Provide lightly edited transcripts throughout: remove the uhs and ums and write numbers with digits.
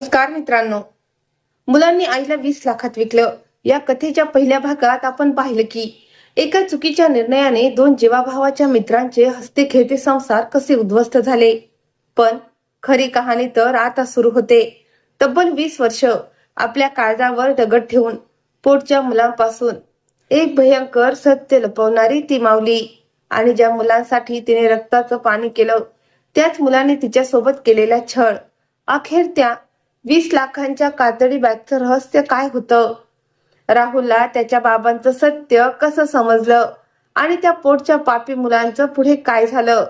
नमस्कार मित्रांनो, मुलांनी आईला 20 लाखात विकलं या कथेच्या पहिल्या भागात आपण पाहिलं की एका चुकीच्या निर्णयाने दोन जीवाभावाच्या मित्रांचे हसते खेळते संसार कसे उद्ध्वस्त झाले. पण खरी कहाणी तर आता सुरू होते. तब्बल 20 वर्ष आपल्या काळजावर दगड ठेवून पोटच्या मुलांपासून एक भयंकर सत्य लपवणारी ती माऊली, आणि ज्या मुलांसाठी तिने रक्ताचं पाणी केलं त्याच मुलांनी तिच्यासोबत केलेला छळ. अखेर त्या 20 लाखांच्या कातडी बॅगचं रहस्य काय होतं? राहुलला त्याच्या बाबांचं सत्य कसं समजलं आणि त्या पोटच्या पापी मुलांचं पुढे काय झालं?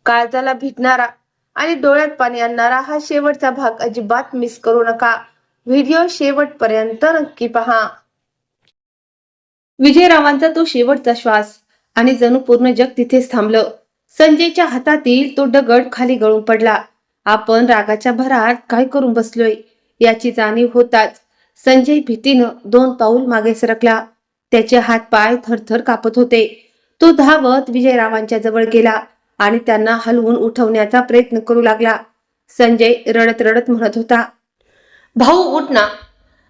काळजाला भिडणारा आणि डोळ्यात पाणी आणणारा हा शेवटचा भाग अजिबात मिस करू नका. व्हिडिओ शेवटपर्यंत नक्की पहा. विजयरावांचा तो शेवटचा श्वास, आणि जणू पूर्ण जग तिथेच थांबलं. संजयच्या हातातील तो दगड खाली गळून पडला. आपण रागाच्या भरात काय करून बसलोय याची जाणीव होताच संजय भीतीनं 2 पाऊल मागे सरकला. त्याचे हात पाय थरथर कापत होते. तो धावत विजयरावांच्या जवळ गेला आणि त्यांना हलवून उठवण्याचा प्रयत्न करू लागला. संजय रडत रडत म्हणत होता, भाऊ उठ ना,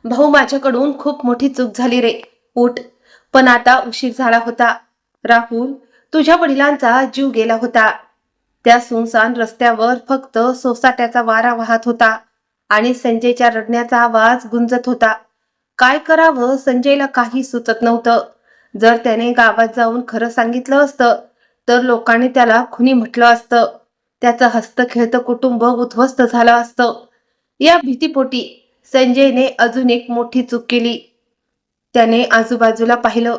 भाऊ माझ्याकडून खूप मोठी चूक झाली रे, उठ. पण आता उशीर झाला होता. राहुल, तुझ्या वडिलांचा जीव गेला होता. त्या सुनसान रस्त्यावर फक्त सोसाट्याचा वारा वाहत होता आणि संजयच्या रडण्याचा आवाज गुंजत होता. काय करावं संजयला काही सुचत नव्हतं. जर त्याने गावात जाऊन खरं सांगितलं असतं तर लोकांनी त्याला खुनी म्हटलं असतं. त्याचं हस्त खेळतं कुटुंब उद्ध्वस्त झालं असतं. या भीतीपोटी संजयने अजून एक मोठी चूक केली. त्याने आजूबाजूला पाहिलं.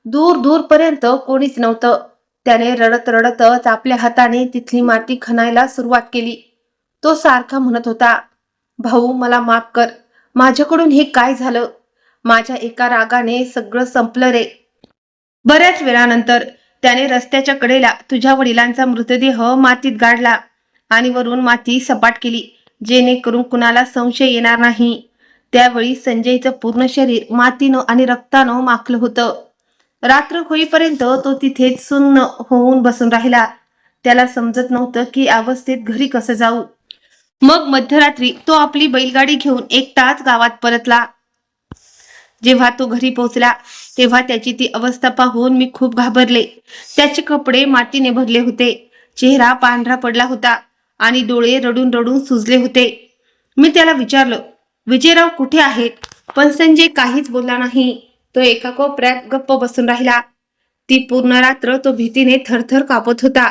दूर दूरपर्यंत कोणीच नव्हतं. त्याने रडत रडतच आपल्या हाताने तिथली माती खणायला सुरुवात केली. तो सारखा म्हणत होता, भाऊ मला माफ कर, माझ्याकडून हे काय झालं, माझ्या एका रागाने सगळं संपलं रे. बऱ्याच वेळानंतर त्याने रस्त्याच्या कडेला तुझ्या वडिलांचा मृतदेह मातीत गाडला आणि वरून माती सपाट केली, जेणेकरून कुणाला संशय येणार नाही. त्यावेळी संजयचं पूर्ण शरीर मातीनं आणि रक्तानं माखलं होतं. रात्र होईपर्यंत तो तिथेच सुन्न होऊन बसून राहिला. त्याला समजत नव्हतं की अवस्थेत घरी कसं जाऊ. मग मध्यरात्री तो आपली बैलगाडी घेऊन एकटाच गावात परतला. जेव्हा तो घरी पोहोचला तेव्हा त्याची ती अवस्था पाहून मी खूप घाबरले. त्याचे कपडे मातीने भरले होते, चेहरा पांढरा पडला होता आणि डोळे रडून रडून सुजले होते. मी त्याला विचारलं, विजयराव कुठे आहेत? पण संजय काहीच बोलला नाही. तो एका कोपऱ्यात गप्प बसून राहिला. ती पूर्ण रात्र तो भीतीने थरथर कापत होता.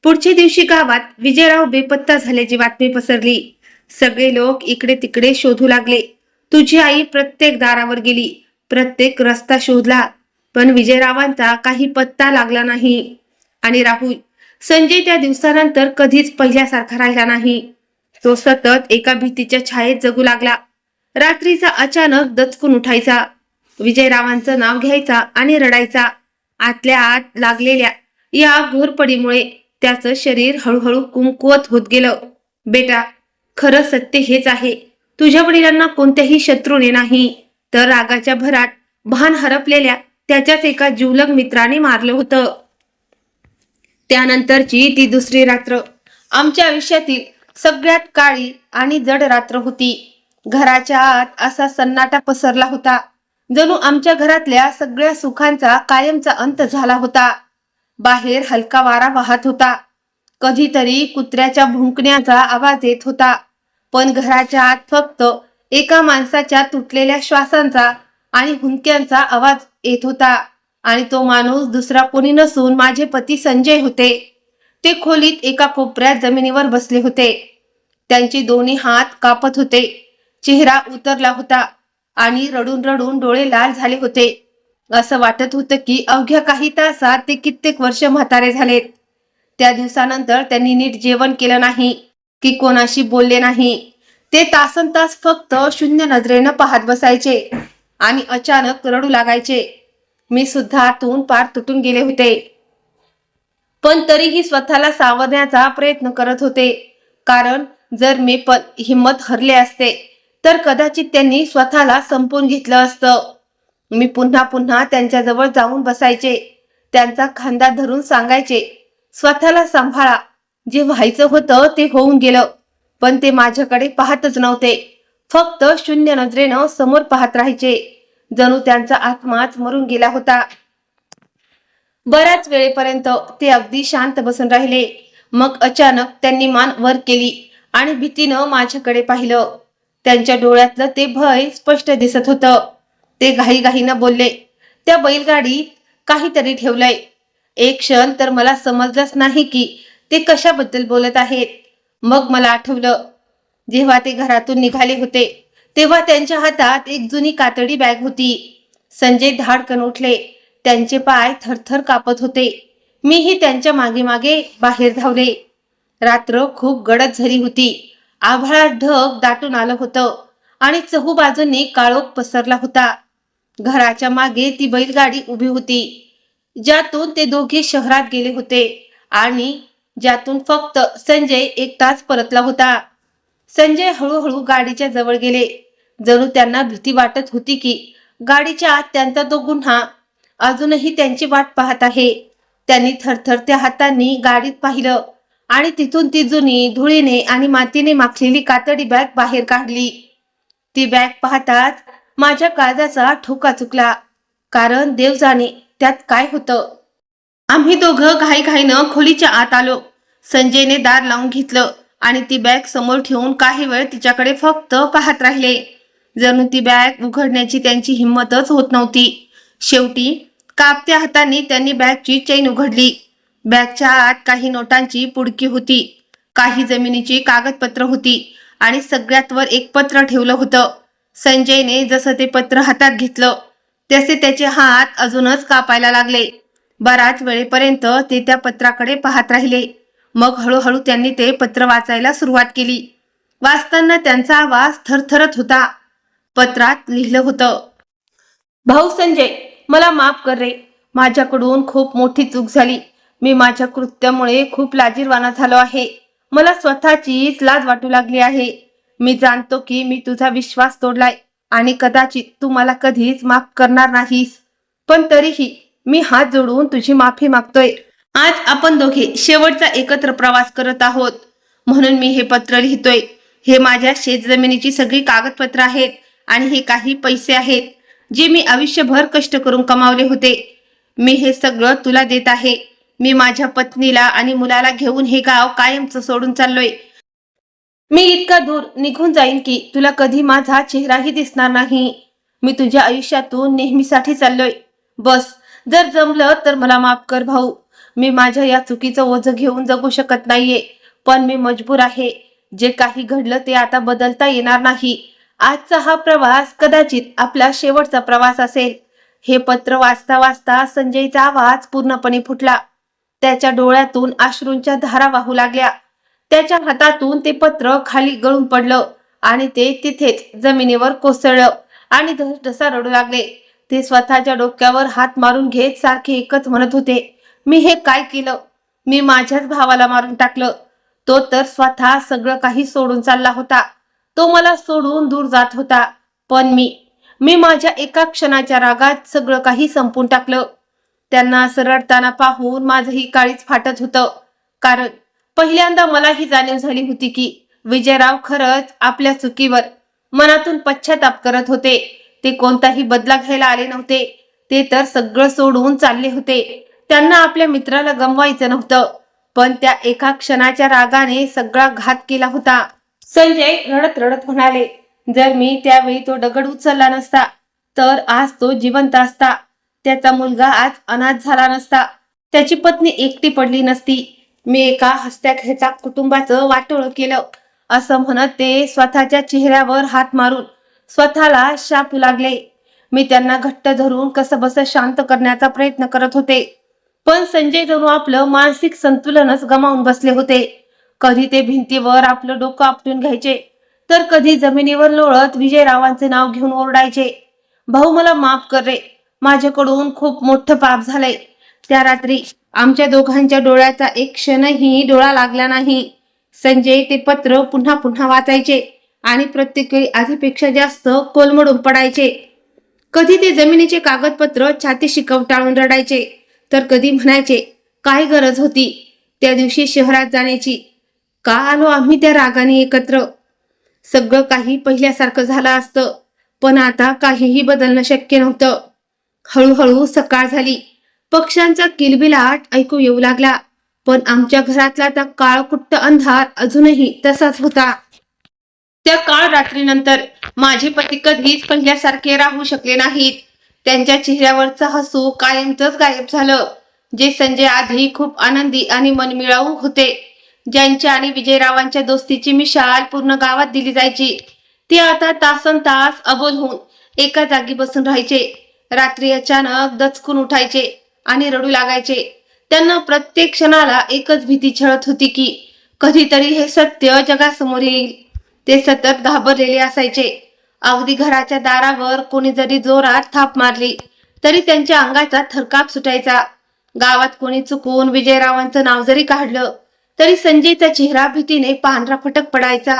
पुढच्या दिवशी गावात विजयराव बेपत्ता झाल्याची बातमी पसरली. सगळे लोक इकडे तिकडे शोधू लागले. तुझी आई प्रत्येक दारावर गेली, प्रत्येक रस्ता शोधला, पण विजयरावांचा काही पत्ता लागला नाही. आणि राहुल, संजय त्या दिवसानंतर कधीच पहिल्यासारखा राहिला नाही. तो सतत एका भीतीच्या छायेत जगू लागला. रात्रीचा अचानक दचकून उठायचा, विजयरावांचं नाव घ्यायचा आणि रडायचा. आतल्या आत लागलेल्या या घोरपडीमुळे त्याचं शरीर हळूहळू कमकुवत होत गेलं. बेटा, खरं सत्य हेच आहे, तुझ्या वडिलांना कोणत्याही शत्रूने नाही तर रागाच्या भरात भान हरपलेल्या त्याच्याच एका जिवलग मित्राने मारलं होतं. त्यानंतरची ती दुसरी रात्र आमच्या आयुष्यातील सगळ्यात काळी आणि जड रात्र होती. घराच्या आत असा सन्नाटा पसरला होता, जणू आमच्या घरातल्या सगळ्या सुखांचा कायमचा अंत झाला होता. बाहेर हलका वारा वाहत होता. कधीतरी कुत्र्याच्या भुंकण्याचा आवाज येत होता. पण घराच्या आत फक्त एका माणसाच्या तुटलेल्या श्वासांचा आणि हुंक्यांचा आवाज येत होता. आणि तो माणूस दुसरा कोणी नसून माझे पती संजय होते. ते खोलीत एका कोपऱ्यात जमिनीवर बसले होते. त्यांचे दोन्ही हात कापत होते. चेहरा उतरला होता आणि रडून रडून डोळे लाल झाले होते. असं वाटत होतं की अवघ्या काही तासात ते कित्येक वर्ष म्हातारे झालेत. त्या दिवसानंतर त्यांनी नीट जेवण केलं नाही की कोणाशी बोलले नाही. ते तासनतास फक्त शून्य नजरेनं पाहत बसायचे आणि अचानक रडू लागायचे. मी सुद्धा आतून पार तुटून गेले होते, पण तरीही स्वतःला सावरण्याचा प्रयत्न करत होते. कारण जर मी पण हिम्मत हरले असते तर कदाचित त्यांनी स्वतःला संपवून घेतलं असतं. मी पुन्हा पुन्हा त्यांच्याजवळ जाऊन बसायचे, त्यांचा खांदा धरून सांगायचे, स्वतःला सांभाळा, जे व्हायचं होतं ते होऊन गेलं, पण ते माझ्याकडे पाहतच नव्हते. फक्त शून्य नजरेनं समोर पाहत राहायचे, जणू त्यांचा आत्माच मरून गेला होता. बऱ्याच वेळेपर्यंत ते अगदी शांत बसून राहिले. मग अचानक त्यांनी मान वर केली आणि भीतीनं माझ्याकडे पाहिलं. त्यांच्या डोळ्यातलं ते भय स्पष्ट दिसत होतं. ते घाईघाईनं बोलले, त्या बैलगाडीत काहीतरी ठेवलंय. एक क्षण तर मला समजलंच नाही की ते कशाबद्दल बोलत आहेत. मग मला आठवलं, जेव्हा ते घरातून निघाले होते तेव्हा त्यांच्या हातात एक जुनी कातडी बॅग होती. संजय धाडकन उठले. त्यांचे पाय थरथर कापत होते. मीही त्यांच्या मागे मागे बाहेर धावले. रात्र खूप गडद झाली होती. आभाळात ढग दाटून आलं होतं आणि चहूबाजूंनी काळोख पसरला होता. घराच्या मागे ती बैलगाडी उभी होती, ज्यातून ते दोघे शहरात गेले होते आणि ज्यातून फक्त संजय एकटाच परतला होता. संजय हळूहळू गाडीच्या जवळ गेले. जणू त्यांना भीती वाटत होती की गाडीच्या आत त्यांचा तो गुन्हा अजूनही त्यांची वाट पाहत आहे. त्यांनी थरथरत्या हातांनी गाडीत पाहिलं आणि तिथून ती जुनी धुळीने आणि मातीने माखलेली कातडी बॅग बाहेर काढली. ती बॅग पाहताच माझ्या काळजाचा ठोका चुकला, कारण देव जाणे त्यात काय होतं. आम्ही दोघं घाईघाईनं खोलीच्या आत आलो. संजयने दार लावून घेतलं आणि ती बॅग समोर ठेवून काही वेळ तिच्याकडे फक्त पाहत राहिले. जणू ती बॅग उघडण्याची त्यांची हिंमतच होत नव्हती. शेवटी कापत्या हातांनी त्यांनी बॅगची चैन उघडली. बॅगच्या आत काही नोटांची पुडकी होती, काही जमिनीची कागदपत्र होती आणि सगळ्यात वर एक पत्र ठेवलं होतं. संजयने जसं ते पत्र हातात घेतलं तसे त्याचे हात अजूनच कापायला लागले. बराच वेळेपर्यंत ते त्या पत्राकडे पाहत राहिले. मग हळूहळू त्यांनी ते पत्र वाचायला सुरुवात केली. वाचताना त्यांचा आवाज थरथरत होता. पत्रात लिहिलं होतं, भाऊ संजय, मला माफ कर रे. माझ्याकडून खूप मोठी चूक झाली. मी माझ्या कृत्यामुळे खूप लाजिरवाणा झालो आहे. मला स्वतःचीच लाज वाटू लागली आहे. मी जाणतो की मी तुझा विश्वास तोडलाय आणि कदाचित तू मला कधीच माफ करणार नाहीस. पण तरीही मी हात जोडून तुझी माफी मागतोय. आज आपण दोघे शेवटचा एकत्र प्रवास करत आहोत, म्हणून मी हे पत्र लिहितोय. हे माझ्या शेतजमिनीची सगळी कागदपत्र आहेत आणि हे काही पैसे आहेत जे मी आयुष्यभर कष्ट करून कमावले होते. मी हे सगळं तुला देत आहे. मी माझ्या पत्नीला आणि मुलाला घेऊन हे गाव कायमचं सोडून चाललोय. मी इतका दूर निघून जाईन की तुला कधी माझा चेहराही दिसणार नाही. मी तुझ्या आयुष्यातून नेहमीसाठी चाललोय. बस, जर जमलं तर मला माफ कर भाऊ. मी माझ्या या चुकीचं ओझं घेऊन जगू शकत नाहीये, पण मी मजबूर आहे. जे काही घडलं ते आता बदलता येणार नाही. आजचा हा प्रवास कदाचित आपला शेवटचा प्रवास असेल. हे पत्र वाचता वाचता संजयचा आवाज पूर्णपणे फुटला. त्याच्या डोळ्यातून अश्रूंच्या धारा वाहू लागल्या. त्याच्या हातातून ते पत्र खाली गळून पडलं आणि ते तिथेच जमिनीवर कोसळलं आणि धसधसा रडू लागले. ते स्वतःच्या डोक्यावर हात मारून घेत सारखे एकच म्हणत होते, मी हे काय केलं? मी माझ्याच भावाला मारून टाकलं. तो तर स्वतः सगळं काही सोडून चालला होता. तो मला सोडून दूर जात होता. पण मी माझ्या एका क्षणाच्या रागात सगळं काही संपून टाकलं. त्यांना असं रडताना पाहून माझंही काळीज फाटत होतं, कारण पहिल्यांदा मला ही जाणीव झाली होती की विजयराव खरंच आपल्या चुकीवर मनातून पश्चाताप करत होते. ते कोणताही बदला घ्यायला आले नव्हते. ते तर सगळं सोडून चालले होते. त्यांना आपल्या मित्राला गमवायचं नव्हतं, पण त्या एका क्षणाच्या रागाने सगळा घात केला होता. संजय रडत रडत म्हणाले, जर मी त्यावेळी तो दगड उचलला नसता तर आज तो जिवंत असता. त्याचा मुलगा आज अनाथ झाला नसता. त्याची पत्नी एकटी पडली नसती. मी एका हसत्याखेळत्या कुटुंबाचं वाटोळं केलं, असं म्हणत ते स्वतःच्या चेहऱ्यावर हात मारून स्वतःला शापू लागले. मी त्यांना घट्ट धरून कसंबसं शांत करण्याचा प्रयत्न करत होते, पण संजय जणू आपलं मानसिक संतुलनच गमावून बसले होते. कधी ते भिंतीवर आपलं डोकं आपटून घ्यायचे, तर कधी जमिनीवर लोळत विजयरावांचे नाव घेऊन ओरडायचे, भाऊ मला माफ कर रे. माझ्याकडून खूप मोठं पाप झालंय. त्या रात्री आमच्या दोघांच्या डोळ्याचा एक क्षणही डोळा लागला नाही. संजय ते पत्र पुन्हा पुन्हा वाचायचे आणि प्रत्येक वेळी आधीपेक्षा जास्त कोलमडून पडायचे. कधी ते जमिनीचे कागदपत्र छातीशी कवटाळून रडायचे, तर कधी म्हणायचे, काय गरज होती त्या दिवशी शहरात जाण्याची. का आलो आम्ही त्या रागाने एकत्र? सगळं काही पहिल्यासारखं झालं असतं, पण आता काहीही बदलणं शक्य नव्हतं. हळूहळू सकाळ झाली. पक्ष्यांचा किलबिलाट ऐकू येऊ लागला, पण आमच्या घरातला त्या काळकुट्ट अंधार अजूनही तसाच होता. त्या काळ रात्रीनंतर माझे पती कधीच पहिल्यासारखे राहू शकले नाहीत. त्यांच्या चेहऱ्यावरचं हसू कायमचंच गायब झालं. जे संजय आधी खूप आनंदी आणि मनमिळाऊ होते, ज्यांच्या आणि विजयरावांच्या दोस्तीची मिशाल पूर्ण गावात दिली जायची, ते आता तासनतास अबोल होऊन एका जागी बसून राहायचे. रात्री अचानक दचकून उठायचे आणि रडू लागायचे. त्यांना प्रत्येक क्षणाला एकच भीती छळत होती की कधीतरी हे सत्य जगासमोर येईल. ते सतत घाबरलेले असायचे. अगदी घराच्या दारावर कोणी जरी जोरात थाप मारली तरी त्यांच्या अंगाचा थरकाप सुटायचा. गावात कोणी चुकून विजयरावांचं नाव जरी काढलं तरी संजयचा चेहरा भीतीने पांढरा फटक पडायचा.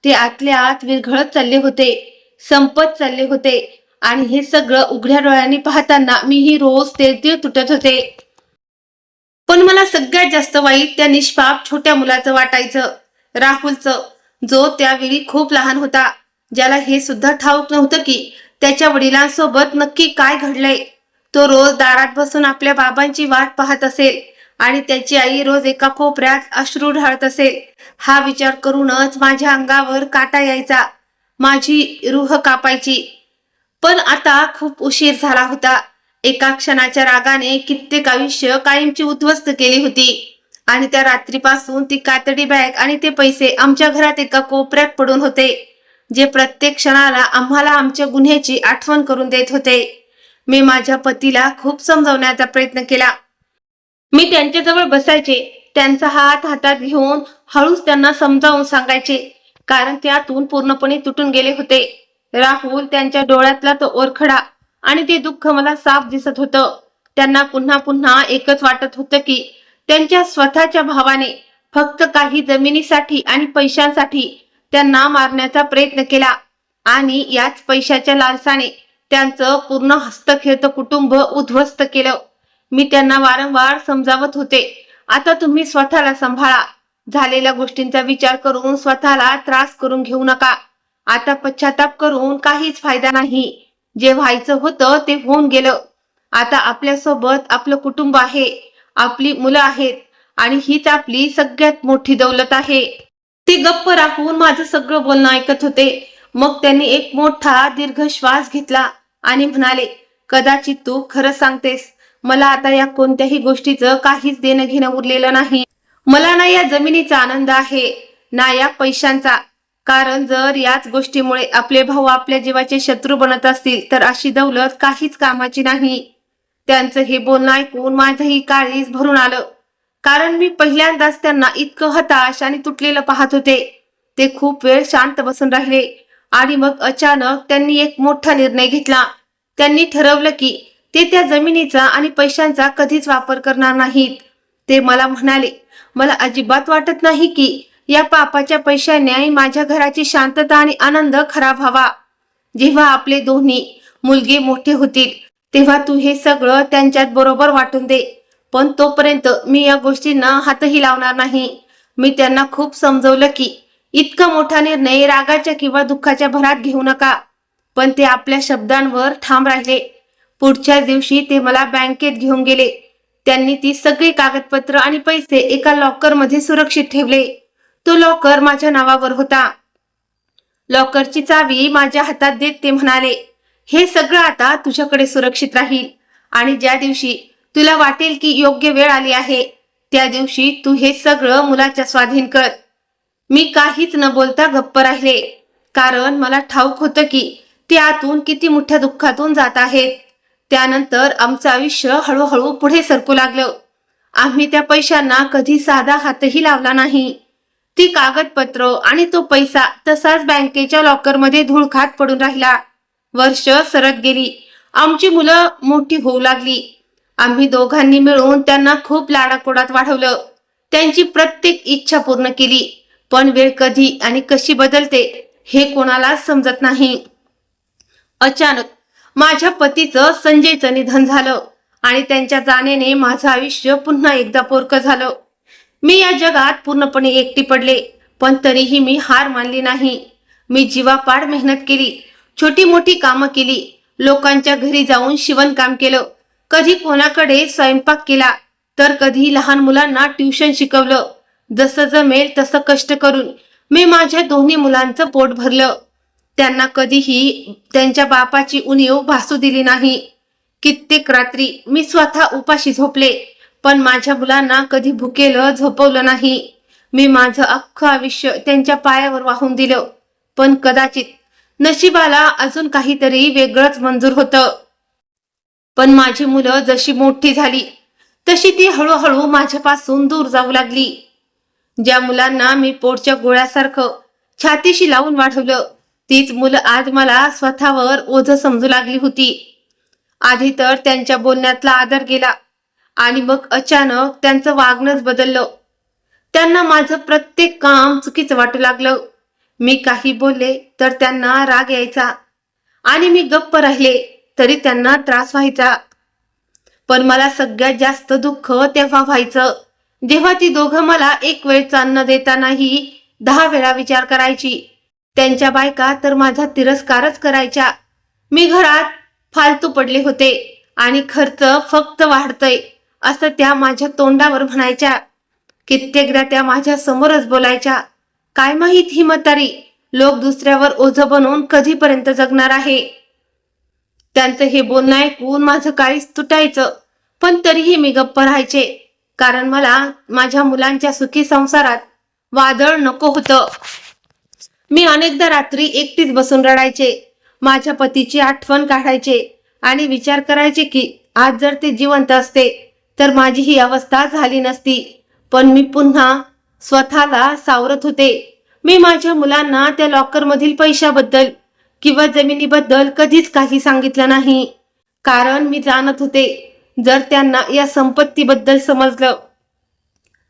ते आतल्या आत विरघळत चालले होते, संपत चालले होते, आणि हे सगळं उघड्या डोळ्यांनी पाहताना मीही रोज तेळतीळ तुटत होते. पण मला सगळ्यात जास्त वाईट त्या निष्पाप छोट्या मुलाचं वाटायचं, राहुलचं, जो त्यावेळी खूप लहान होता, ज्याला हे सुद्धा ठाऊक नव्हतं की त्याच्या वडिलांसोबत नक्की काय घडलंय. तो रोज दारात बसून आपल्या बाबांची वाट पाहत असेल आणि त्याची आई रोज एका कोपऱ्यात अश्रू ढाळत असेल. हा विचार करूनच माझ्या अंगावर काटा यायचा, माझी रूह कापायची. पण आता खूप उशीर झाला होता. एका क्षणाच्या रागाने कित्येक आयुष्य कायमची उद्ध्वस्त केली होती, आणि त्या रात्रीपासून ती कातडी बॅग आणि ते पैसे आमच्या घरात एका कोपऱ्यात पडून होते, जे प्रत्येक क्षणाला आम्हाला आमच्या गुन्ह्याची आठवण करून देत होते. मी माझ्या पतीला खूप समजावण्याचा प्रयत्न केला. मी त्यांच्याजवळ बसायचे, त्यांचा हात हातात घेऊन हळूच त्यांना समजावून सांगायचे, कारण त्यातून पूर्णपणे तुटून गेले होते. राहुल, त्यांच्या डोळ्यातला तो ओरखडा आणि ते दुःख मला साफ दिसत होतं. त्यांना पुन्हा पुन्हा एकच वाटत होतं की त्यांच्या स्वतःच्या भावाने फक्त काही जमिनीसाठी आणि पैशांसाठी त्यांना मारण्याचा प्रयत्न केला, आणि याच पैशाच्या लालसाने त्यांचं पूर्ण हस्तखेळतं कुटुंब उद्ध्वस्त केलं. मी त्यांना वारंवार समजावत होते, आता तुम्ही स्वतःला सांभाळा, झालेल्या गोष्टींचा विचार करून स्वतःला त्रास करून घेऊ नका. आता पश्चाताप करून काहीच फायदा नाही. जे व्हायचं होतं ते होऊन गेलं. आता आपल्यासोबत आपलं कुटुंब आहे, आपली मुलं आहेत, आणि हीच आपली सगळ्यात मोठी दौलत आहे. ते गप्प राहून माझं सगळं बोलणं ऐकत होते. मग त्यांनी एक मोठा दीर्घ श्वास घेतला आणि म्हणाले, कदाचित तू खरं सांगतेस. मला आता या कोणत्याही गोष्टीचं काहीच देणं घेणं उरलेलं नाही. मला ना या जमिनीचा आनंद आहे, ना या पैशांचा. कारण जर याच गोष्टीमुळे आपले भाऊ आपल्या जीवाचे शत्रू बनत असतील तर अशी दौलत काहीच कामाची नाही. त्यांचं हे बोलणं ऐकून माझंही काळीज भरून आलं, कारण मी पहिल्यांदाच त्यांना इतकं हताश आणि तुटलेलं पाहत होते. ते खूप वेळ शांत बसून राहिले, आणि मग अचानक त्यांनी एक मोठा निर्णय घेतला. त्यांनी ठरवलं की ते त्या जमिनीचा आणि पैशांचा कधीच वापर करणार नाहीत. ते मला म्हणाले, मला अजिबात वाटत नाही की या पापाच्या पैशाने माझ्या घराची शांतता आणि आनंद खराब व्हावा. जेव्हा आपले दोन्ही मुलगे मोठे होतील तेव्हा तू हे सगळं त्यांच्यात बरोबर वाटून दे, पण तोपर्यंत मी या गोष्टींना हातही लावणार नाही. मी त्यांना खूप समजवलं की इतका मोठा निर्णय रागाच्या किंवा दुःखाच्या भरात घेऊ नका, पण ते आपल्या शब्दांवर ठाम राहिले. पुढच्या दिवशी ते मला बँकेत घेऊन गेले. त्यांनी ती सगळी कागदपत्र आणि पैसे एका लॉकरमध्ये सुरक्षित ठेवले. तो लॉकर माझ्या नावावर होता. लॉकरची चावी माझ्या हातात देत ते म्हणाले, हे सगळं आता तुझ्याकडे सुरक्षित राहील, आणि ज्या दिवशी तुला वाटेल की योग्य वेळ आली आहे त्या दिवशी तू हे सगळं मुलाच्या स्वाधीन कर. मी काहीच न बोलता गप्प राहिले, कारण मला ठाऊक होतं की ते आतून किती मोठ्या दुःखातून जात आहेत. त्यानंतर आमचं आयुष्य हळूहळू पुढे सरकू लागलं. आम्ही त्या पैशांना कधी साधा हातही लावला नाही. ती कागदपत्र आणि तो पैसा तसाच बँकेच्या लॉकरमध्ये धूळ खात पडून राहिला. वर्ष सरत गेली. आमची मुलं मोठी होऊ लागली. आम्ही दोघांनी मिळून त्यांना खूप लाडाकोडात वाढवलं, त्यांची प्रत्येक इच्छा पूर्ण केली. पण वेळ कधी आणि कशी बदलते हे कोणालाच समजत नाही. अचानक माझ्या पतीचं संजयचं निधन झालं, आणि त्यांच्या जाण्याने माझं आयुष्य पुन्हा एकदा पोरकं झालं. मी या जगात पूर्णपणे एकटी पडले, पण तरीही मी हार मानली नाही. मी जीवापाड मेहनत केली, छोटी मोठी कामं केली, लोकांच्या घरी जाऊन शिवणकाम केलं, कधी कोणाकडे स्वयंपाक केला, तर कधी लहान मुलांना ट्युशन शिकवलं. जसं जमेल तसं कष्ट करून मी माझ्या दोन्ही मुलांचं पोट भरलं. त्यांना कधीही त्यांच्या बापाची उणीव भासू दिली नाही. कित्येक रात्री मी स्वतः उपाशी झोपले, पण माझ्या मुलांना कधी भुकेलं झोपवलं नाही. मी माझं अख्खं आयुष्य त्यांच्या पायावर वाहून दिलं, पण कदाचित नशिबाला अजून काहीतरी वेगळंच मंजूर होतं. पण माझी मुलं जशी मोठी झाली तशी ती हळूहळू माझ्यापासून दूर जाऊ लागली. ज्या मुलांना मी पोटच्या गोळ्यासारखं छातीशी लावून वाढवलं, तीच मुलं आज मला स्वतःवर ओझं समजू लागली होती. आधी तर त्यांच्या बोलण्यातला आदर गेला, आणि मग अचानक त्यांचं वागणंच बदललं. त्यांना माझं प्रत्येक काम चुकीचं वाटू लागलं. मी काही बोलले तर त्यांना राग यायचा, आणि मी गप्प राहिले तरी त्यांना त्रास व्हायचा. पण मला सगळ्यात जास्त दुःख तेव्हा व्हायचं जेव्हा ती दोघं मला एक वेळचं अन्न देतानाही 10 वेळा विचार करायची. त्यांच्या बायका तर माझा तिरस्कारच करायच्या. मी घरात फालतू पडले होते आणि खर्च फक्त वाढतय असं त्या माझ्या तोंडावर म्हणायच्या. कित्येकदा त्या माझ्या समोरच बोलायच्या, काय माहित ही म्हातारी लोक दुसऱ्यावर ओझं बनवून कधीपर्यंत जगणार आहे. त्यांचं हे बोलणं ऐकून माझं काळीच तुटायचं, पण तरीही मी गप्प राहायचे, कारण मला माझ्या मुलांच्या सुखी संसारात वादळ नको होतं. मी अनेकदा रात्री एकटीच बसून रडायचे, माझ्या पतीची आठवण काढायचे आणि विचार करायचे की आज जर ते जिवंत असते तर माझी ही अवस्था झाली नसती. पण मी पुन्हा स्वतःला सावरत होते. मी माझ्या मुलांना त्या लॉकरमधील पैशाबद्दल किंवा जमिनीबद्दल कधीच काही सांगितलं नाही, कारण मी जाणत होते जर त्यांना या संपत्तीबद्दल समजलं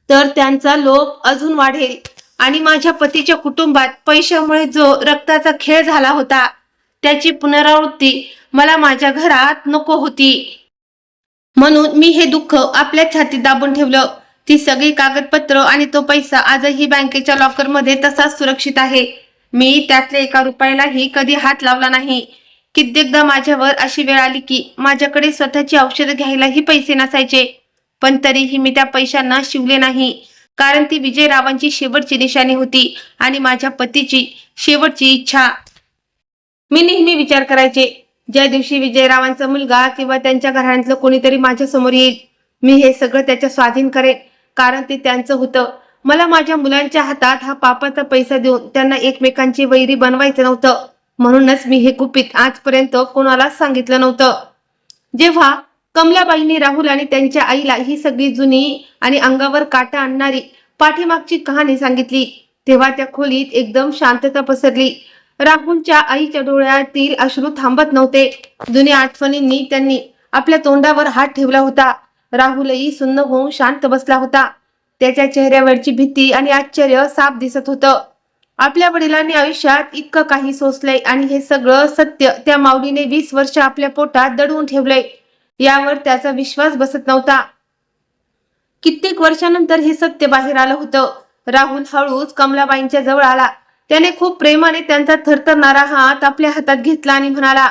तर त्यांचा लोभ अजून वाढेल, आणि माझ्या पतीच्या कुटुंबात पैशामुळे जो रक्ताचा खेळ झाला होता त्याची पुनरावृत्ती मला माझ्या घरात नको होती. म्हणून मी हे दुःख आपल्या छातीत दाबून ठेवलं. ती सगळी कागदपत्र आणि तो पैसा आजही बँकेच्या लॉकरमध्ये तसाच सुरक्षित आहे. मी त्यातल्या 1 रुपयालाही कधी हात लावला नाही. कित्येकदा माझ्यावर अशी वेळ आली की माझ्याकडे स्वतःची औषधं घ्यायलाही पैसे नसायचे, पण तरीही मी त्या पैशांना शिवले नाही, कारण ती विजयरावांची शेवटची निशाणी होती आणि माझ्या पतीची शेवटची इच्छा. मी नेहमी विचार करायचे, ज्या दिवशी विजयरावांचा मुलगा किंवा त्यांच्या घराण्यातलं कोणीतरी माझ्या समोर येईल, मी हे सगळं त्याच्या स्वाधीन करेन, कारण ते त्यांचं होतं. मला माझ्या मुलांच्या हातात हा पापाचा पैसा देऊन त्यांना एकमेकांची वैरी बनवायचं नव्हतं. म्हणूनच मी हे गुपित आजपर्यंत कोणालाच सांगितलं नव्हतं. जेव्हा कमलाबाईंनी राहुल आणि त्यांच्या आईला ही सगळी जुनी आणि अंगावर काटा आणणारी पाठीमागची कहाणी सांगितली, तेव्हा त्या खोलीत एकदम शांतता पसरली. राहुलच्या आईच्या डोळ्यातील अश्रू थांबत नव्हते. जुन्या आठवणींनी त्यांनी आपल्या तोंडावर हात ठेवला होता. राहुलही सुन्न होऊन शांत बसला होता. त्याच्या चेहऱ्यावरची भीती आणि आश्चर्य साफ दिसत होतं. आपल्या वडिलांनी आयुष्यात इतकं काही सोसलंय, आणि हे सगळं सत्य त्या माऊलीने 20 वर्ष आपल्या पोटात दडवून ठेवलंय, यावर त्याचा विश्वास बसत नव्हता. कित्येक वर्षानंतर हे सत्य बाहेर आलं होतं. राहुल हळूच कमलाबाईंच्या जवळ आला. त्याने खूप प्रेमाने त्यांचा थरथरणारा हात आपल्या हातात घेतला आणि म्हणाला,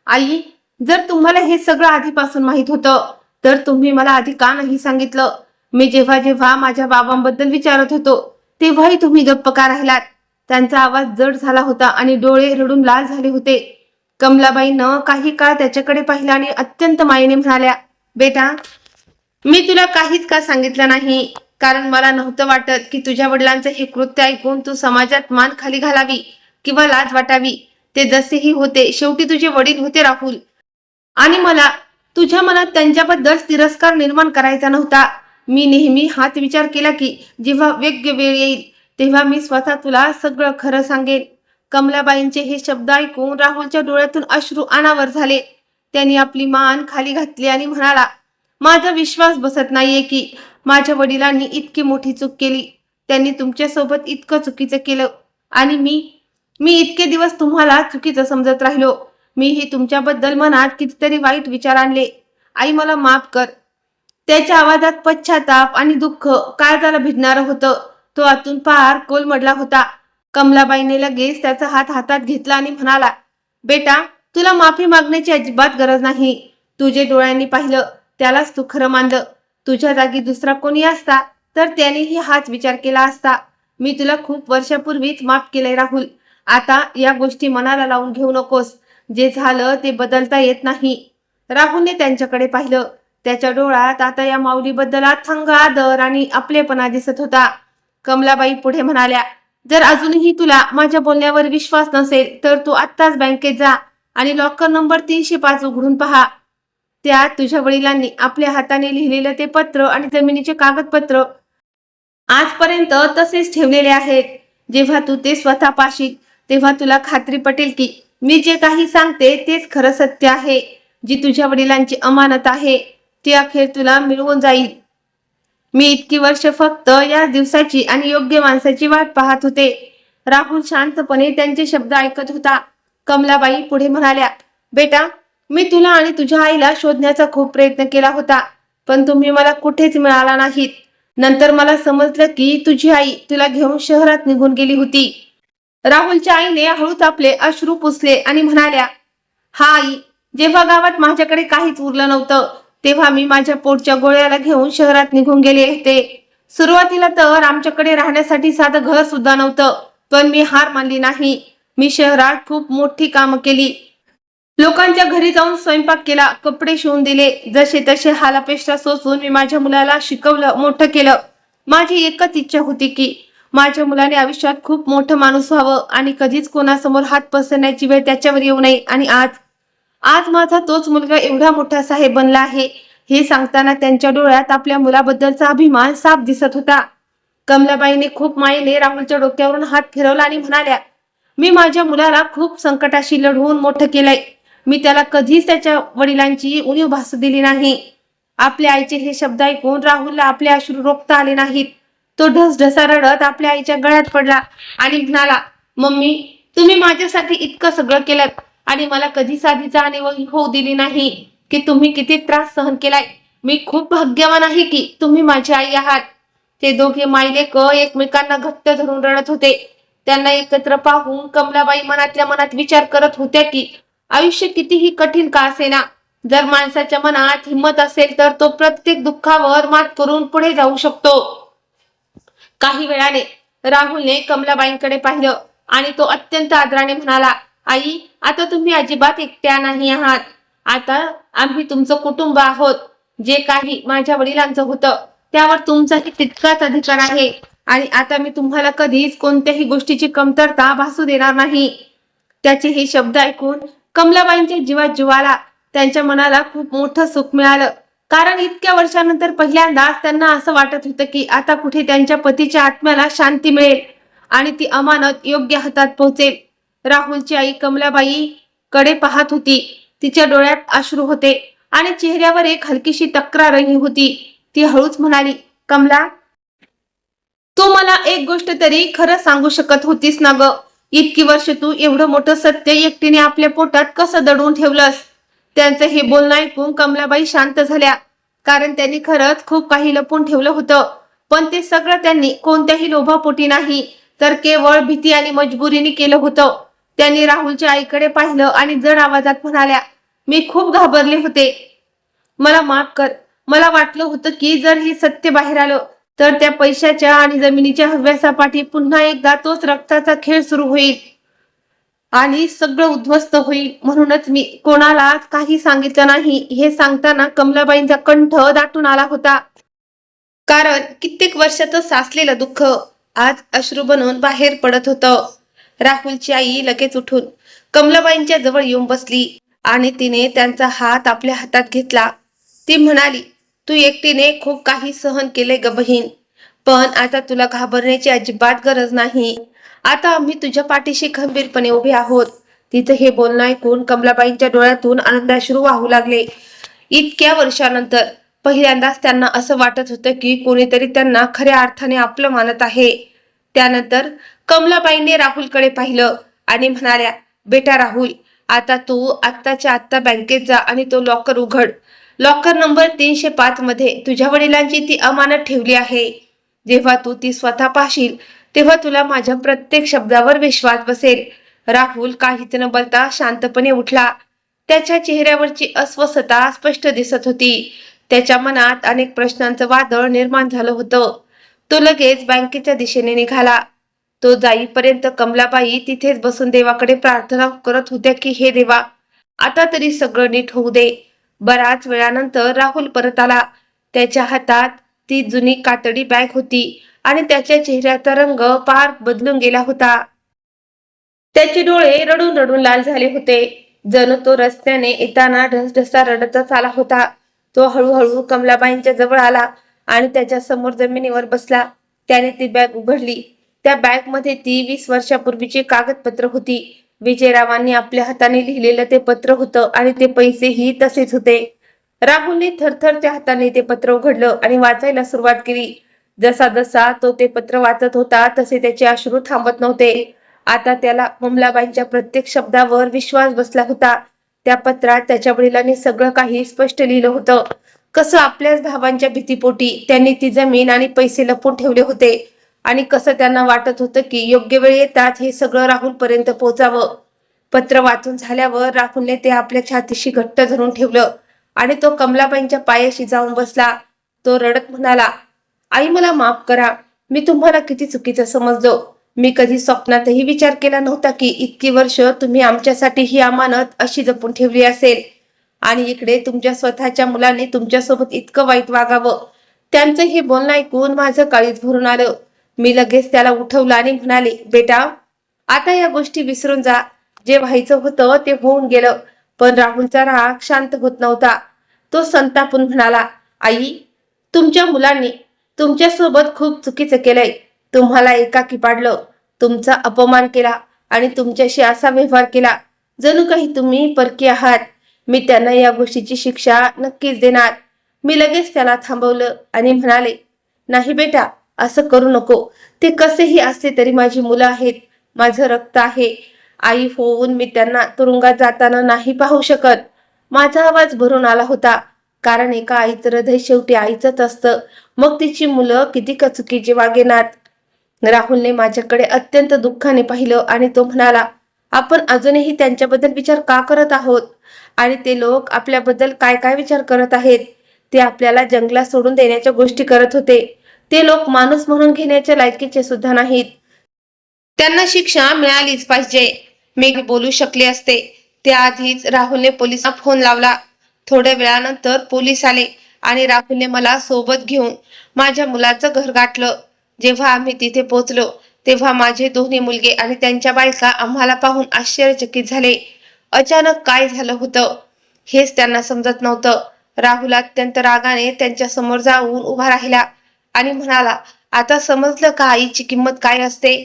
आई, जर तुम्हाला हे सगळं आधीपासून माहित होतं तर तुम्ही मला आधी का नाही सांगितलं? मी जेव्हा जेव्हा माझ्या बाबांबद्दल विचारत होतो तेव्हाही तुम्ही गप्प का राहिलात? त्यांचा आवाज जड झाला होता आणि डोळे रडून लाल झाले होते. कमलाबाईनं काही काळ त्याच्याकडे पाहिलं आणि अत्यंत मायेने म्हणाल्या, बेटा, मी तुला काहीच का सांगितलं नाही, कारण मला नव्हतं वाटत की तुझ्या वडिलांचं हे कृत्य ऐकून तू समाजात मान खाली घालावी किंवा लाज वाटावी. ते जसेही होते शेवटी तुझे वडील होते राहुल, आणि मला तुझ्या मनात त्यांच्याबद्दल तिरस्कार निर्माण करायचा नव्हता. मी नेहमी हाच विचार केला की जेव्हा योग्य वेळ येईल तेव्हा मी स्वतः तुला सगळं खरं सांगेन. कमलाबाईंचे हे शब्द ऐकून राहुलच्या डोळ्यातून अश्रू अनावर झाले. त्यांनी आपली मान खाली घातली आणि म्हणाला, माझा विश्वास बसत नाहीये की माझ्या वडिलांनी इतकी मोठी चूक केली. त्यांनी तुमच्यासोबत इतकं चुकीचं केलं, आणि मी मी इतके दिवस तुम्हाला चुकीचं समजत राहिलो. मीही तुमच्याबद्दल मनात कितीतरी वाईट विचार आणले. आई, मला माफ कर. त्याच्या आवाजात पश्चाताप आणि दुःख काळजाला भिडणारं होतं. तो आतून पार कोलमडला होता. कमलाबाईने लगेच त्याचा हात हातात घेतला आणि म्हणाला, बेटा, तुला माफी मागण्याची अजिबात गरज नाही. तू जे डोळ्यांनी पाहिलं त्यालाच तू खरं मानलं. तुझ्या जागी दुसरा कोणी असता तर त्यानेही हाच विचार केला असता. मी तुला खूप वर्षापूर्वीच माफ केलंय राहुल. आता या गोष्टी मनाला लावून घेऊ नकोस. जे झालं ते बदलता येत नाही. राहुलने त्यांच्याकडे पाहिलं. त्याच्या डोळ्यात आता या माऊलीबद्दल अथांग आदर आणि आपलेपणा दिसत होता. कमलाबाई पुढे म्हणाल्या, जर अजूनही तुला माझ्या बोलण्यावर विश्वास नसेल तर तू आत्ताच बँकेत जा आणि लॉकर नंबर 305 उघडून पहा. त्यात तुझ्या वडिलांनी आपल्या हाताने लिहिलेलं ते पत्र आणि जमिनीचे कागदपत्र आजपर्यंत तसेच ठेवलेले आहेत. जेव्हा तू ते स्वतः पाशील तेव्हा तुला खात्री पटेल की मी जे काही सांगते तेच खरं सत्य आहे. जी तुझ्या वडिलांची अमानत आहे ती अखेर तुला मिळवून जाईल. मी इतकी वर्ष फक्त या दिवसाची आणि योग्य माणसाची वाट पाहत होते. राहुल शांतपणे त्यांचे शब्द ऐकत होता. कमलाबाई पुढे म्हणाल्या, बेटा, मी तुला आणि तुझ्या आईला शोधण्याचा खूप प्रयत्न केला होता, पण तुम्ही मला कुठेच मिळाला नाहीत. नंतर मला समजलं की तुझी आई तुला घेऊन शहरात निघून गेली होती. राहुलच्या आईने हळूच आपले अश्रू पुसले आणि म्हणाल्या, हा आई, जेव्हा गावात माझ्याकडे काहीच उरलं नव्हतं तेव्हा मी माझ्या पोटच्या गोळ्याला घेऊन शहरात निघून गेले होते. सुरुवातीला तर आमच्याकडे राहण्यासाठी साधं घर सुद्धा नव्हतं, पण मी हार मानली नाही. मी शहरात खूप मोठी कामं केली. लोकांच्या घरी जाऊन स्वयंपाक केला, कपडे शिवून दिले. जसे तसे हालापेष्टा सोसून मी माझ्या मुलाला शिकवलं, मोठं केलं. माझी एकच इच्छा होती की माझ्या मुलाने आयुष्यात खूप मोठं माणूस व्हावं आणि कधीच कोणासमोर हात पसरण्याची वेळ त्याच्यावर येऊ नये. आणि आज आज माझा तोच मुलगा एवढा मोठा साहेब बनला आहे हे सांगताना त्यांच्या डोळ्यात आपल्या मुलाबद्दलचा अभिमान साफ दिसत होता. कमलाबाईने खूप मायेने राहुलच्या डोक्यावरून हात फिरवला आणि म्हणाल्या, मी माझ्या मुलाला खूप संकटाशी लढवून मोठं केलंय. मी त्याला कधीच त्याच्या वडिलांची उणीव भासू दिली नाही. आपल्या आईचे हे शब्द ऐकून राहुलला आपले अश्रू रोखता आले नाहीत. तो ढसढसा रडत आपल्या आईच्या गळ्यात पडला आणि म्हणाला, मम्मी, तुम्ही माझ्यासाठी इतकं सगळं केलं आणि मला कधी साधी जाणीव होऊ दिली नाही की तुम्ही किती त्रास सहन केलाय. मी खूप भाग्यवान आहे की तुम्ही माझी आई आहात. ते दोघे मायलेक एकमेकांना घट्ट धरून रडत होते. त्यांना एकत्र पाहून कमलाबाई मनातल्या मनात विचार करत होत्या की आयुष्य कितीही कठीण का असेना, जर माणसाच्या मनात हिंमत असेल तर तो प्रत्येक दुःखावर मात करून पुढे जाऊ शकतो. काही वेळाने राहुलने कमलाबाईंकडे पाहिलं आणि तो अत्यंत आदराने म्हणाला, आई, आता तुम्ही अजिबात एकट्या नाही आहात. आता आम्ही तुमचं कुटुंब आहोत. जे काही माझ्या वडिलांचं होतं त्यावर तुमचाही तितकाच अधिकार आहे आणि आता मी तुम्हाला कधीच कोणत्याही गोष्टीची कमतरता भासू देणार नाही. त्याचे हे शब्द ऐकून कमलाबाईंच्या जीवात जीव आला. त्यांच्या मनाला खूप मोठं सुख मिळालं, कारण इतक्या वर्षानंतर पहिल्यांदाच त्यांना असं वाटत होतं की आता कुठे त्यांच्या पतीच्या आत्म्याला शांती मिळेल आणि ती अमानत योग्य हातात पोहोचेल. राहुलची आई कमलाबाई कडे पाहत होती. तिच्या डोळ्यात अश्रू होते आणि चेहऱ्यावर एक हलकीशी तक्रारही होती. ती हळूच म्हणाली, कमला, तू मला एक गोष्ट तरी खरं सांगू शकत होतीस ना ग? इतकी वर्ष तू एवढं मोठं सत्य एकटीने आपल्या पोटात कसं दडवून ठेवलंस? त्यांचं हे बोलणं ऐकून कमलाबाई शांत झाल्या, कारण त्यांनी खरंच खूप काही लपून ठेवलं होतं. पण ते सगळं त्यांनी कोणत्याही लोभापोटी नाही तर केवळ भीती आणि मजबुरीने केलं होतं. त्यांनी राहुलच्या आईकडे पाहिलं आणि जड आवाजात म्हणाल्या, मी खूप घाबरले होते. मला माफ कर. मला वाटलं होतं की जर हे सत्य बाहेर आलं तर त्या पैशाच्या आणि जमिनीच्या हव्यासापाठी पुन्हा एकदा तोच रक्ताचा खेळ सुरू होईल आणि सगळं उद्ध्वस्त होईल. म्हणूनच मी कोणालाच काही सांगितलं नाही. हे सांगताना कमलाबाईंचा कंठ दाटून आला होता, कारण कित्येक वर्षाचं साचलेलं दुःख आज अश्रू बनून बाहेर पडत होतं. राहुलची आई लगेच उठून कमलाबाईंच्या जवळ येऊन बसली आणि तिने त्यांचा हात आपल्या हातात घेतला. ती म्हणाली, तू एकटीने खूप काही सहन केले ग बहीण, पण आता तुला घाबरण्याची अजिबात गरज नाही. आता आम्ही तुझ्या पाठीशी खंबीरपणे उभे आहोत. तिचं हे बोलणं ऐकून कमलाबाईंच्या डोळ्यातून आनंदाश्रू वाहू लागले. इतक्या वर्षानंतर पहिल्यांदाच त्यांना असं वाटत होतं की कोणीतरी त्यांना खऱ्या अर्थाने आपलं मानत आहे. त्यानंतर कमलाबाईंनी राहुलकडे पाहिलं आणि म्हणाल्या, बेटा राहुल, आता तू आत्ताच्या आत्ता बँकेत जा आणि तो लॉकर उघड. लॉकर नंबर 305 मध्ये तुझ्या वडिलांची ती अमानत ठेवली आहे. जेव्हा तू ती स्वतः पाहशील तेव्हा तुला माझ्या प्रत्येक शब्दावर विश्वास बसेल. राहुल काहीच न बोलता शांतपणे उठला. त्याच्या चेहऱ्यावरची अस्वस्थता स्पष्ट दिसत होती. त्याच्या मनात अनेक प्रश्नांचं वादळ निर्माण झालं होतं. तो लगेच बँकेच्या दिशेने निघाला. तो जाईपर्यंत कमलाबाई तिथेच बसून देवाकडे प्रार्थना करत होत्या की हे देवा, आता तरी सगळं नीट होऊ दे. बराच वेळानंतर राहुल परत आला. त्याच्या हातात ती जुनी कातडी बॅग होती आणि त्याच्या चेहऱ्याचा रंग पार बदलून गेला होता. त्याचे डोळे रडून रडून लाल झाले होते. जणू तो रस्त्याने येताना ढसढसा रडतच आला होता. तो हळूहळू कमलाबाईंच्या जवळ आला आणि त्याच्या समोर जमिनीवर बसला. त्याने ती बॅग उघडली. त्या बॅग मध्ये ती 20 वर्षापूर्वीची कागदपत्र होती. विजयरावांनी आपल्या हाताने लिहिलेलं ते पत्र होतं आणि ते पैसेही तसेच होते. राहुलने थरथरच्या हाताने ते पत्र उघडलं आणि वाचायला सुरुवात केली. जसा जसा तो ते पत्र वाचत होता तसे त्याचे अश्रू थांबत नव्हते. आता त्याला कमलाबाईंच्या प्रत्येक शब्दावर विश्वास बसला होता. त्या पत्रात त्याच्या वडिलांनी सगळं काही स्पष्ट लिहिलं होतं. कसं आपल्याच भावांच्या भीतीपोटी त्यांनी ती जमीन आणि पैसे लपवून ठेवले होते आणि कसं त्यांना वाटत होतं की योग्य वेळ येताच हे सगळं राहुल पर्यंत पोहोचावं. पत्र वाचून झाल्यावर राहुलने ते आपल्या छातीशी घट्ट धरून ठेवलं आणि तो कमलाबाईंच्या पायाशी जाऊन बसला. तो रडत म्हणाला, आई मला माफ करा. मी तुम्हाला किती चुकीचं समजलो. मी कधी स्वप्नातही विचार केला नव्हता की इतकी वर्ष तुम्ही आमच्यासाठी ही अमानत अशी जपून ठेवली असेल. आणि इकडे तुमच्या स्वतःच्या मुलाने तुमच्यासोबत इतकं वाईट वागावं. त्यांचं हे बोलणं ऐकून माझं काळीज भरून आलं. मी लगेच त्याला उठवलं आणि म्हणाले, बेटा, आता या गोष्टी विसरून जा. जे व्हायचं होतं ते होऊन गेलं. पण राहुलचा राग शांत होत नव्हता. तो संतापून म्हणाला, आई, तुमच्या मुलांनी तुमच्यासोबत खूप चुकीचं केलंय. तुम्हाला एकाकी पाडलं, तुमचा अपमान केला आणि तुमच्याशी असा व्यवहार केला जणू काही तुम्ही परकी आहात. मी त्यांना या गोष्टीची शिक्षा नक्कीच देणार. मी लगेच त्याला थांबवलं आणि म्हणाले, नाही बेटा, असं करू नको. ते कसेही असले तरी माझी मुलं आहेत, माझं रक्त आहे. आई होऊन मी त्यांना तुरुंगात जाताना नाही पाहू शकत. माझा आवाज भरून आला होता, कारण एका आईचं हृदय शेवटी आईचंच असतं, मग तिची मुलं किती का चुकीची वागेनात. राहुलने माझ्याकडे अत्यंत दुःखाने पाहिलं आणि तो म्हणाला, आपण अजूनही त्यांच्याबद्दल विचार का करत आहोत? आणि ते लोक आपल्याबद्दल काय काय विचार करत आहेत? ते आपल्याला जंगलात सोडून देण्याच्या गोष्टी करत होते. ते लोक माणूस म्हणून घेण्याच्या लायकीचे सुद्धा नाहीत. त्यांना शिक्षा मिळालीच पाहिजे. मी बोलू शकले असते. त्याआधीच राहुलने पोलिसांना फोन लावला. थोड्या वेळानंतर पोलीस आले आणि राहुलने मला सोबत घेऊन माझ्या मुलाचं घर गाठलं. जेव्हा आम्ही तिथे पोहोचलो तेव्हा माझे दोन्ही मुलगे आणि त्यांच्या बायका आम्हाला पाहून आश्चर्यचकित झाले. अचानक काय झालं होतं हेच त्यांना समजत नव्हतं. राहुल अत्यंत रागाने त्यांच्या समोर जाऊन उभा राहिला आणि म्हणाला, आता समजलं का आईची किंमत काय असते?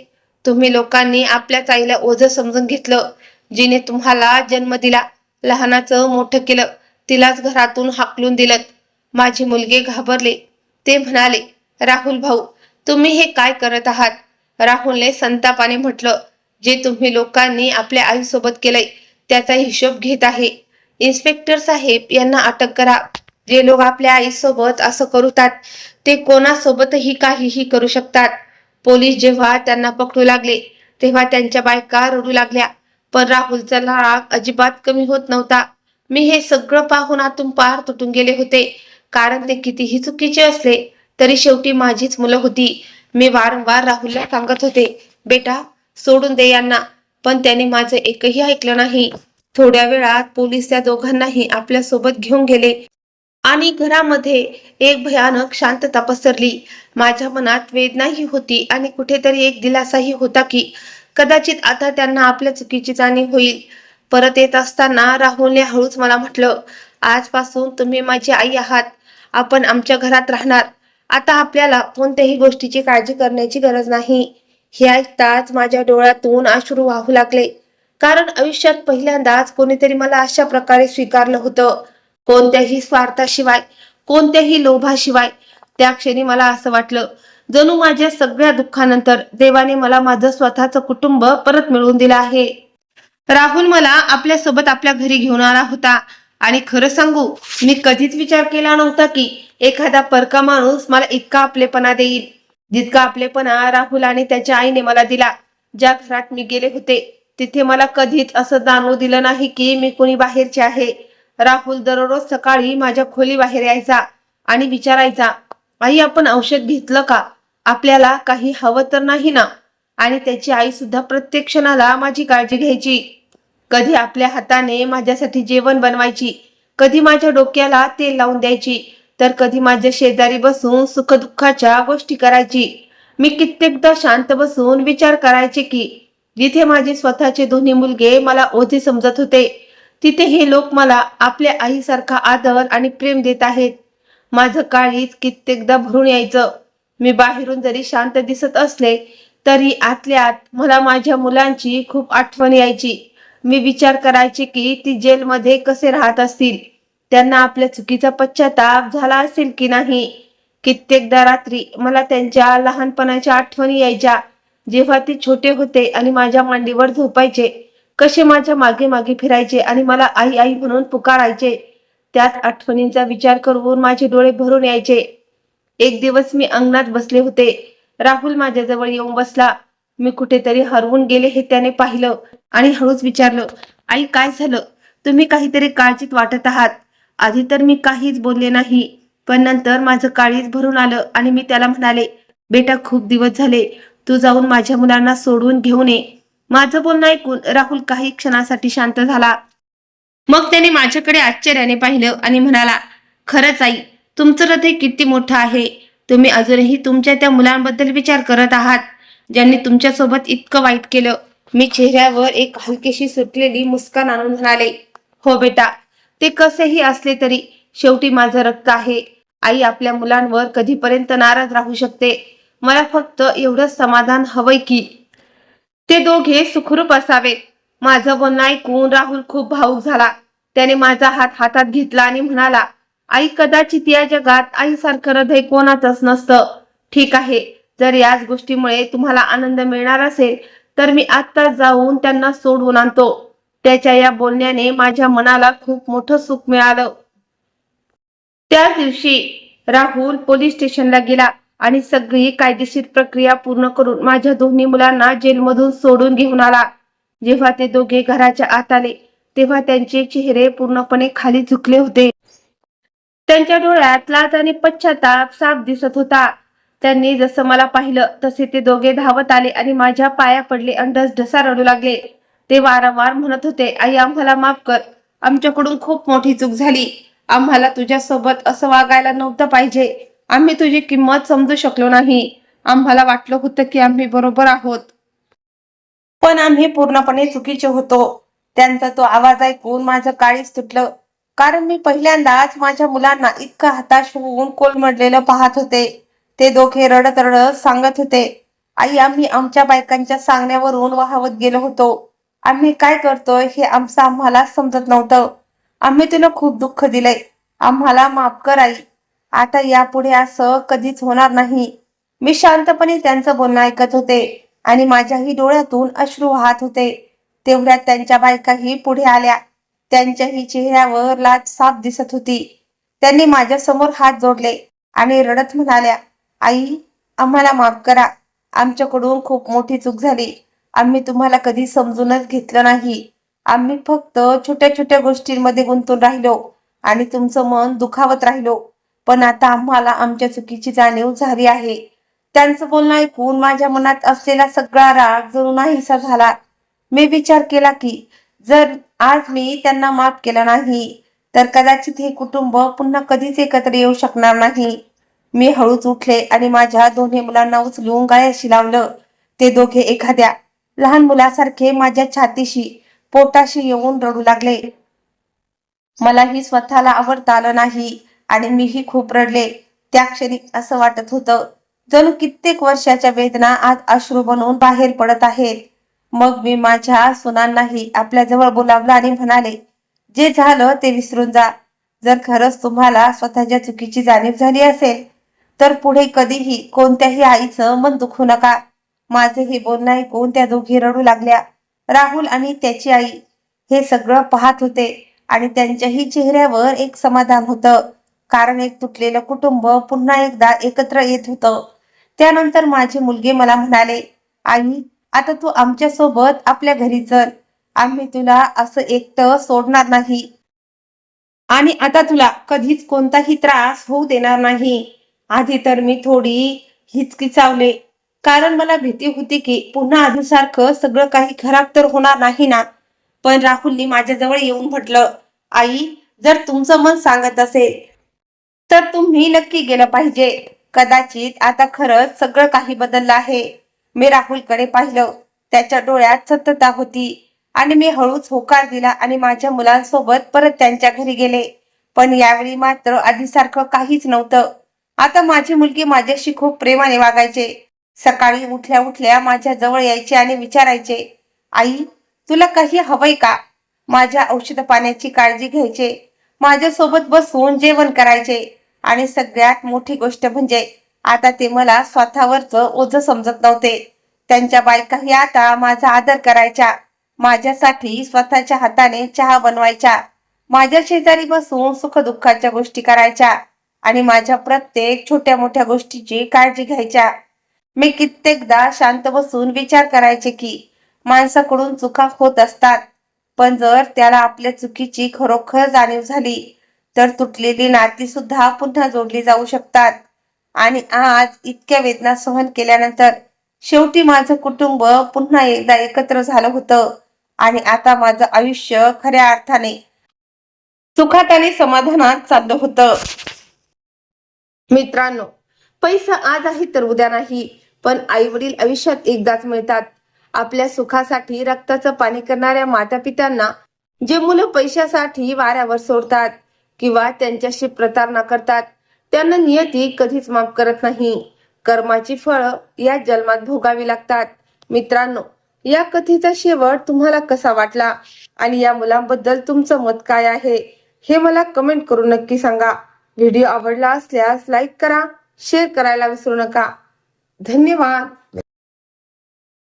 तुम्ही लोकांनी आपल्याच आईला ओझं समजून घेतलं, जिने तुम्हाला जन्म दिला, लहानाचं मोठं केलं, तिलाच घरातून हाकलून दिलं. माझे मुलगे घाबरले. ते म्हणाले, राहुल भाऊ, तुम्ही हे काय करत आहात? राहुलने संतापाने म्हटलं, जे तुम्ही लोकांनी आपल्या आईसोबत केलंय त्याचा हिशोब घेत आहे. इन्स्पेक्टर साहेब, यांना अटक करा. जे लोक आपल्या आईसोबत असं करतात ते कोणासोबतही काहीही करू शकतात. पोलीस जेव्हा त्यांना पकडू लागले तेव्हा त्यांच्या बायका रडू लागल्या. पण राहुलचा राग अजिबात कमी होत नव्हता. मी हे सगळं पाहून आतून पार तुटून गेले होते, कारण ते कितीही चुकीचे असले तरी शेवटी माझीच मुलं होती. मी वारंवार राहुलला सांगत होते, बेटा, सोडून दे यांना, पण त्याने माझं एकही ऐकलं नाही. थोड्या वेळात पोलीस त्या दोघांनाही आपल्या सोबत घेऊन गेले आणि घरामध्ये एक भयानक शांतता पसरली. माझ्या मनात वेदनाही होती आणि कुठेतरी एक दिलासाही होता की कदाचित आता त्यांना आपल्या चुकीची जाणीव होईल. परत येत असताना राहुलने हळूच मला म्हटलं, आजपासून तुम्ही माझी आई आहात. आपण आमच्या घरात राहणार. आता आपल्याला कोणत्याही गोष्टीची काळजी करण्याची गरज नाही. हे ऐकताच माझ्या डोळ्यातून अश्रू वाहू लागले, कारण आयुष्यात पहिल्यांदाच कोणीतरी मला अशा प्रकारे स्वीकारलं होतं, कोणत्याही स्वार्थाशिवाय, कोणत्याही लोभाशिवाय. त्या क्षणी मला असं वाटलं जणू माझ्या सगळ्या दुःखानंतर देवाने मला माझं स्वतःचं कुटुंब परत मिळवून दिलं आहे. राहुल मला आपल्यासोबत आपल्या घरी घेऊन आला होता आणि खरं सांगू, मी कधीच विचार केला नव्हता की एखादा परका माणूस मला इतका आपलेपणा देईल, जितका आपलेपणा राहुल आणि त्याच्या आईने मला दिला. ज्या घरात मी गेले होते तिथे मला कधीच असं जाणवू दिलं नाही की मी कोणी बाहेरचे आहे. राहुल दररोज सकाळी माझ्या खोली बाहेर यायचा आणि विचारायचा, आई आपण औषध घेतलं का, आपल्याला काही हवं तर नाही ना. आणि त्याची आई सुद्धा प्रत्येक क्षणाला माझी काळजी घ्यायची. कधी आपल्या हाताने माझ्यासाठी जेवण बनवायची, कधी माझ्या डोक्याला तेल लावून द्यायची, तर कधी माझ्या शेजारी बसून सुखदुःखाच्या गोष्टी करायची. मी कित्येकदा शांत बसून विचार करायचे की जिथे माझे स्वतःचे दोन्ही मुलगे मला ओझे समजत होते, तिथे हे लोक मला आपल्या आईसारखा आदर आणि प्रेम देत आहेत. माझं काळीज कित्येकदा भरून यायचं. मी बाहेरून जरी शांत दिसत असले तरी आतल्या आत मला माझ्या मुलांची खूप आठवण यायची. मी विचार करायचे की ती जेलमध्ये कसे राहत असतील, त्यांना आपल्या चुकीचा पश्चाताप झाला असेल की नाही. कित्येकदा रात्री मला त्यांच्या लहानपणाच्या आठवणी यायच्या, जेव्हा ते छोटे होते आणि माझ्या मांडीवर झोपायचे, कसे माझ्या मागे मागे फिरायचे आणि मला आई आई म्हणून पुकारायचे. त्याच आठवणींचा विचार करून माझे डोळे भरून यायचे. एक दिवस मी अंगणात बसले होते. राहुल माझ्याजवळ येऊन बसला. मी कुठेतरी हरवून गेले हे त्याने पाहिलं आणि हळूच विचारलं, आई काय झालं, तुम्ही काहीतरी काळजीत वाटत आहात. आधी तर मी काहीच बोलले नाही, पण नंतर माझं काळीज भरून आलं आणि मी त्याला म्हणाले, बेटा खूप दिवस झाले, तू जाऊन माझ्या मुलांना सोडून घेऊन ये. माझं बोलणं ऐकून राहुल काही क्षणासाठी शांत झाला. मग त्याने माझ्याकडे आश्चर्याने पाहिलं आणि म्हणाला, खरंच आई, तुमचं हृदय किती मोठं आहे. तुम्ही अजूनही तुमच्या त्या मुलांबद्दल विचार करत आहात, ज्यांनी तुमच्यासोबत इतकं वाईट केलं. मी चेहऱ्यावर एक हलकीशी सुटलेली मुस्कान आणून म्हणाले, हो बेटा, ते कसेही असले तरी शेवटी माझं रक्त आहे. आई आपल्या मुलांवर कधीपर्यंत नाराज राहू शकते. मला फक्त एवढंच समाधान हवंय की ते दोघे सुखरूप असावेत. माझं बोलणं ऐकून राहुल खूप भावुक झाला. त्याने माझा हात हातात घेतला आणि म्हणाला, आई कदाचित या जगात आईसारखं हृदय कोणाचंच नसतं. ठीक आहे, जर याच गोष्टीमुळे तुम्हाला आनंद मिळणार असेल तर मी आत्ताच जाऊन त्यांना सोडवून आणतो. त्याच्या या बोलण्याने माझ्या मनाला खूप मोठं सुख मिळालं. त्याच दिवशी राहुल पोलीस स्टेशनला गेला आणि सगळी कायदेशीर प्रक्रिया पूर्ण करून माझ्या दोन्ही मुलांना जेलमधून सोडून घेऊन आला. जेव्हा ते दोघे घराच्या आत आले तेव्हा त्यांचे चेहरे पूर्णपणे खाली झुकले होते. त्यांच्या डोळ्यात लाज आणि पश्चाताप साफ दिसत होता. त्यांनी जसं मला पाहिलं तसे ते दोघे धावत आले आणि माझ्या पाया पडले आणि ढसढसा रडू लागले. ते वारंवार म्हणत होते, आई आम्हाला माफ कर, आमच्याकडून खूप मोठी चूक झाली. आम्हाला तुझ्यासोबत असं वागायला नव्हतं पाहिजे. आम्ही तुझी किंमत समजू शकलो नाही. आम्हाला वाटलं होतं की आम्ही बरोबर आहोत, पण आम्ही पूर्णपणे चुकीचे होतो. त्यांचा तो आवाज ऐकून माझं काळीज तुटलं, कारण मी पहिल्यांदाच माझ्या मुलांना इतकं हताश होऊन कोलमडलेलं पाहत होते. ते दोघे रडत रडत सांगत होते, आई आम्ही आमच्या बायकांच्या सांगण्यावरून वाहवत गेलो होतो. आम्ही काय करतोय हे आम्हाला समजत नव्हतं. आम्ही तुला खूप दुःख दिलंय. आम्हाला माफ कर आई. आता यापुढे असं कधीच होणार नाही. मी शांतपणे त्यांचं बोलणं ऐकत होते आणि माझ्याही डोळ्यातून अश्रू वाहत होते. तेवढ्यात त्यांच्या बायकाही पुढे आल्या. त्यांच्याही चेहऱ्यावर लाज साफ दिसत होती. त्यांनी माझ्या समोर हात जोडले आणि रडत म्हणाल्या, आई आम्हाला माफ करा. आमच्याकडून खूप मोठी चूक झाली. आम्ही तुम्हाला कधी समजूनच घेतलं नाही. आम्ही फक्त छोट्या छोट्या गोष्टींमध्ये गुंतून राहिलो आणि तुमचं मन दुखावत राहिलो. पण आता आम्हाला आमच्या चुकीची जाणीव झाली आहे. त्यांचं बोलणं ऐकून माझ्या मनात असलेला सगळा राग जणू नाहीसा झाला. मी विचार केला की जर आज मी त्यांना माफ केलं नाही तर कदाचित हे कुटुंब पुन्हा कधीच एकत्र येऊ शकणार नाही. मी हळूच उठले आणि माझ्या दोन्ही मुलांना उचलून गळ्याशी लावलं. ते दोघे एखाद्या लहान मुलासारखे माझ्या छातीशी पोटाशी येऊन रडू लागले. मलाही स्वतःला आवरता आलं नाही आणि मीही खूप रडले. त्या क्षणी असं वाटत होतं जणू कित्येक वर्षाच्या वेदना आज अश्रू बनवून बाहेर पडत आहेत. मग मी माझ्या सुनांनाही आपल्याजवळ बोलावलं आणि म्हणाले, जे झालं ते विसरून जा. जर खरंच तुम्हाला स्वतःच्या चुकीची जाणीव झाली असेल तर पुढे कधीही कोणत्याही आईचं मन दुखवू नका. माझे हे बोलणं ऐकून त्या दोघी रडू लागल्या. राहुल आणि त्याची आई हे सगळं पाहत होते आणि त्यांच्याही चेहऱ्यावर एक समाधान होतं, कारण एक तुटलेलं कुटुंब पुन्हा एकदा एकत्र येत होतं. त्यानंतर माझी मुलगी मला म्हणाले, आई, आता तू आमच्या सोबत आपल्या घरी चल. आम्ही तुला असं एकटं सोडणार नाही आणि आता तुला कधीच कोणताही त्रास होऊ देणार नाही. आधी तर मी थोडी हिचकिचावले, कारण मला भीती होती की पुन्हा आधीसारखं सगळं काही खराब तर होणार नाही ना. पण राहुलनी माझ्याजवळ येऊन म्हटलं, आई, जर तुमचं मन सांगत असेल तर तुम्ही नक्की गेलं पाहिजे. कदाचित आता खरंच सगळं काही बदललं आहे. मी राहुलकडे पाहिलं. त्याच्या डोळ्यात सतता होती आणि मी हळूच होकार दिला आणि माझ्या मुलांसोबत परत त्यांच्या घरी गेले. पण यावेळी मात्र आधीसारखं काहीच नव्हतं. आता माझी मुलगी माझ्याशी खूप प्रेमाने वागायचे. सकाळी उठल्या उठल्या माझ्या जवळ यायचे आणि विचारायचे, आई, तुला काही हवंय का? माझ्या औषध पाण्याची काळजी घ्यायचे. माझ्यासोबत बसून जेवण करायचे. आणि सगळ्यात मोठी गोष्ट म्हणजे आता ते मला स्वतःवरचं ओझं समजत नव्हते. त्यांच्या बायकाही आता माझा आदर करायच्या. माझ्यासाठी स्वतःच्या हाताने चहा बनवायच्या. माझ्या शेजारी बसून सुखदुःखाच्या गोष्टी करायच्या आणि माझ्या प्रत्येक छोट्या मोठ्या गोष्टीची काळजी घ्यायच्या. मी कित्येकदा शांत बसून विचार करायचे की माणसाकडून चुका होत असतात, पण जर त्याला आपल्या चुकीची खरोखर जाणीव झाली तर तुटलेली नाती सुद्धा पुन्हा जोडली जाऊ शकतात. आणि आज इतक्या वेदना सहन केल्यानंतर शेवटी माझं कुटुंब पुन्हा एकदा एकत्र झालं होतं आणि आता माझं आयुष्य खऱ्या अर्थाने सुखात आणि समाधानात चाललं होतं. मित्रांनो, पैसा आज आहे तर उद्या नाही, पण आई वडील आयुष्यात एकदाच मिळतात. आपल्या सुखासाठी रक्ताचं पाणी करणाऱ्या माता पित्यांना जे मुलं पैशासाठी वाऱ्यावर सोडतात किंवा त्यांच्याशी प्रतारणा करतात, त्यांना नियती कधीच माफ करत नाही. कर्माची फळं या जन्मात भोगावी लागतात. मित्रांनो, या कथेचा शेवट तुम्हाला कसा वाटला आणि या मुलांबद्दल तुमचं मत काय आहे हे मला कमेंट करून नक्की सांगा. व्हिडिओ आवडला असल्यास लाईक करा, शेअर करायला विसरू नका. धन्यवाद.